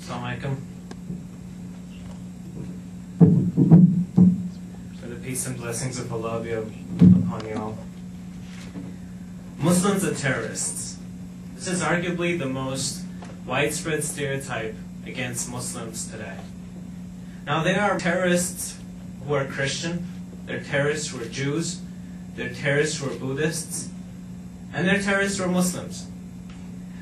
Assalamu alaikum. For the peace and blessings of Allah be upon you all. Muslims are terrorists. This is arguably the most widespread stereotype against Muslims today. Now, there are terrorists who are Christian, there are terrorists who are Jews, there are terrorists who are Buddhists, and there are terrorists who are Muslims.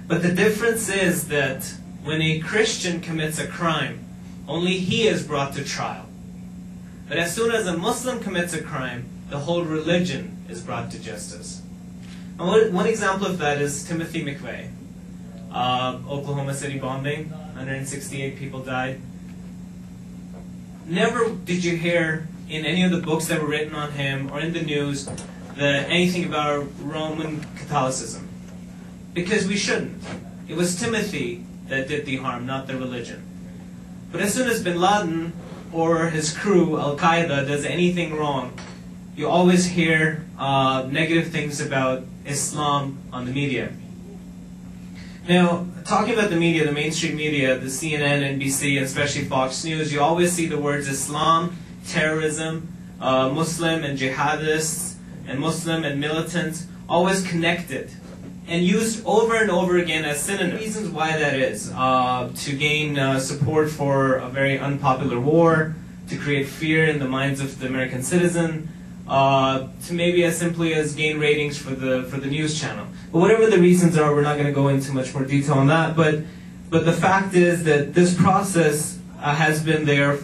But the difference is that when a Christian commits a crime, only he is brought to trial. But as soon as a Muslim commits a crime, the whole religion is brought to justice. And one example of that is Timothy McVeigh. Oklahoma City bombing, 168 people died. Never did you hear in any of the books that were written on him or in the news anything about Roman Catholicism. Because we shouldn't. It was Timothy that did the harm, not the religion. But as soon as bin Laden or his crew, Al-Qaeda, does anything wrong, you always hear negative things about Islam on the media. Now, talking about the media, the mainstream media, the CNN, NBC, and especially Fox News, you always see the words Islam, terrorism, Muslim and jihadists, and Muslim and militants, always connected and used over and over again as synonyms. Reasons why that is: to gain support for a very unpopular war, to create fear in the minds of the American citizen, to maybe as simply as gain ratings for the news channel. But whatever the reasons are, we're not going to go into much more detail on that. But the fact is that this process has been there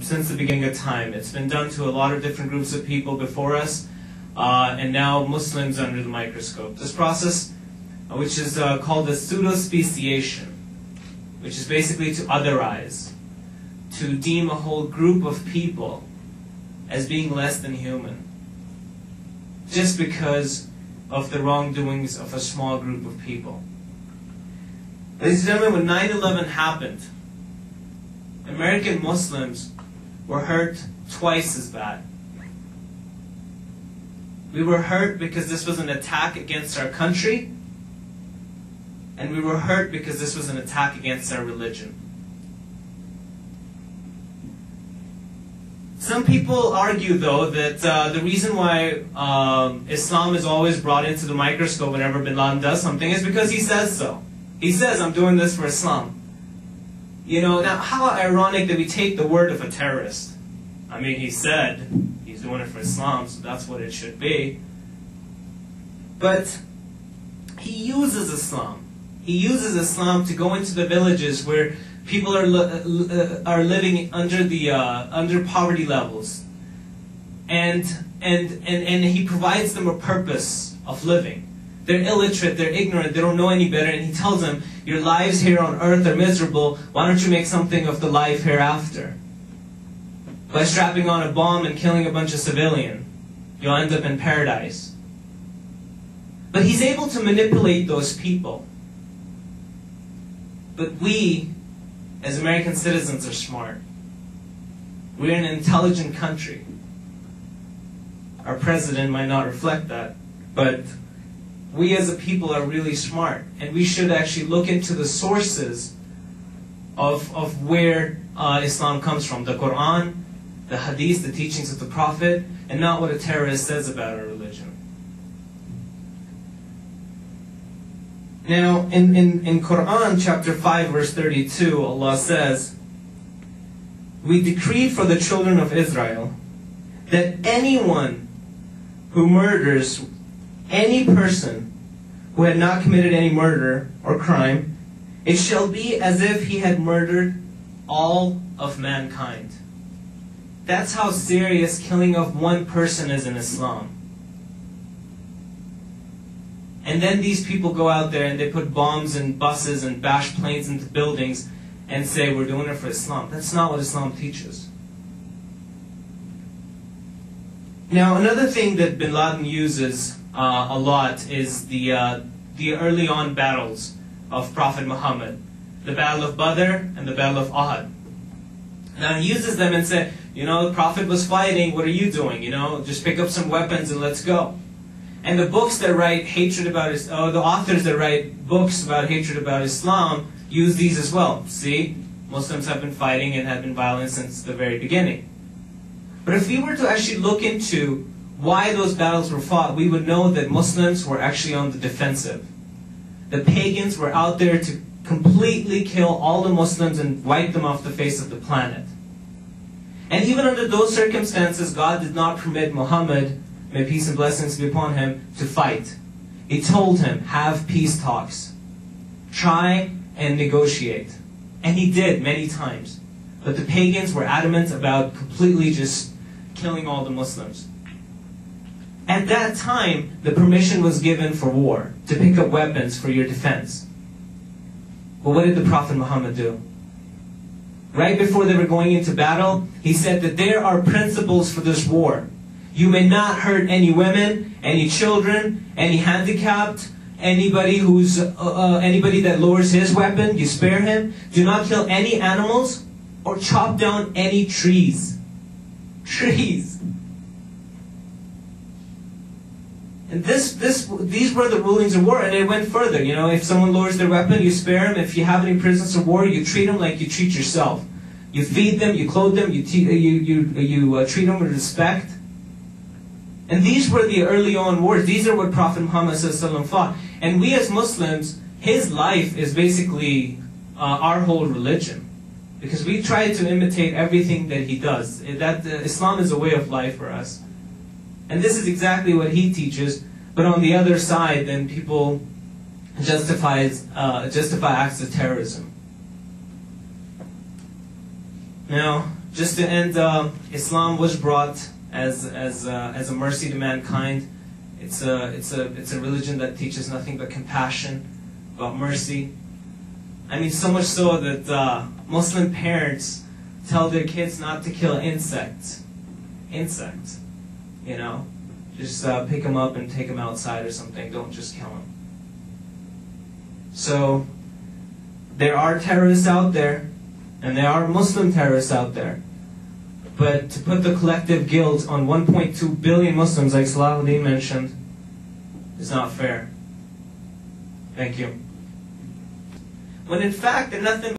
since the beginning of time. It's been done to a lot of different groups of people before us, and now Muslims under the microscope. This process, which is called the pseudo-speciation, which is basically to otherize, to deem a whole group of people as being less than human, just because of the wrongdoings of a small group of people. Ladies and gentlemen, when 9/11 happened, American Muslims were hurt twice as bad. We were hurt because this was an attack against our country, and we were hurt because this was an attack against our religion. Some people argue, though, that the reason why Islam is always brought into the microscope whenever bin Laden does something is because he says so. He says, "I'm doing this for Islam." You know, now how ironic that we take the word of a terrorist. I mean, he said he's doing it for Islam, so that's what it should be. But he uses Islam. He uses Islam to go into the villages where people are living under poverty levels, and he provides them a purpose of living. They're illiterate, they're ignorant, they don't know any better, and he tells them, your lives here on earth are miserable, why don't you make something of the life hereafter? By strapping on a bomb and killing a bunch of civilians, you'll end up in paradise. But he's able to manipulate those people. But we, as American citizens, are smart. We're an intelligent country. Our president might not reflect that, but we as a people are really smart, and we should actually look into the sources of where Islam comes from. The Quran, the Hadith, the teachings of the Prophet, and not what a terrorist says about our religion. Now, in Quran chapter 5 verse 32, Allah says, "We decree for the children of Israel that anyone who murders any person who had not committed any murder or crime, it shall be as if he had murdered all of mankind." That's how serious killing of one person is in Islam. And then these people go out there and they put bombs in buses and bash planes into buildings and say, we're doing it for Islam. That's not what Islam teaches. Now, another thing that bin Laden uses a lot is the early on battles of Prophet Muhammad. The Battle of Badr and the Battle of Uhud. Now he uses them and says, you know, the Prophet was fighting, what are you doing? You know, just pick up some weapons and let's go. And the books that write hatred about the authors that write books about hatred about Islam use these as well. See? Muslims have been fighting and have been violent since the very beginning. But if we were to actually look into why those battles were fought, we would know that Muslims were actually on the defensive. The pagans were out there to completely kill all the Muslims and wipe them off the face of the planet. And even under those circumstances, God did not permit Muhammad, may peace and blessings be upon him, to fight. He told him, have peace talks. Try and negotiate. And he did many times. But the pagans were adamant about completely just killing all the Muslims. At that time, the permission was given for war, to pick up weapons for your defense. But what did the Prophet Muhammad do? Right before they were going into battle, he said that there are principles for this war. You may not hurt any women, any children, any handicapped, anybody that lowers his weapon, you spare him. Do not kill any animals or chop down any trees. Trees. And these were the rulings of war, and it went further. You know, if someone lowers their weapon, you spare them. If you have any prisoners of war, you treat them like you treat yourself. You feed them, you clothe them, you treat them with respect. And these were the early on wars. These are what Prophet Muhammad ﷺ fought. And we as Muslims, his life is basically our whole religion, because we try to imitate everything that he does. Islam is a way of life for us. And this is exactly what he teaches. But on the other side, then people justify acts of terrorism. Now, just to end, Islam was brought as a mercy to mankind. It's a religion that teaches nothing but compassion, about mercy. I mean, so much so that Muslim parents tell their kids not to kill insects. Insects. You know, just pick them up and take them outside or something. Don't just kill them. So, there are terrorists out there, and there are Muslim terrorists out there. But to put the collective guilt on 1.2 billion Muslims, like Salahuddin mentioned, is not fair. Thank you. When in fact, they're nothing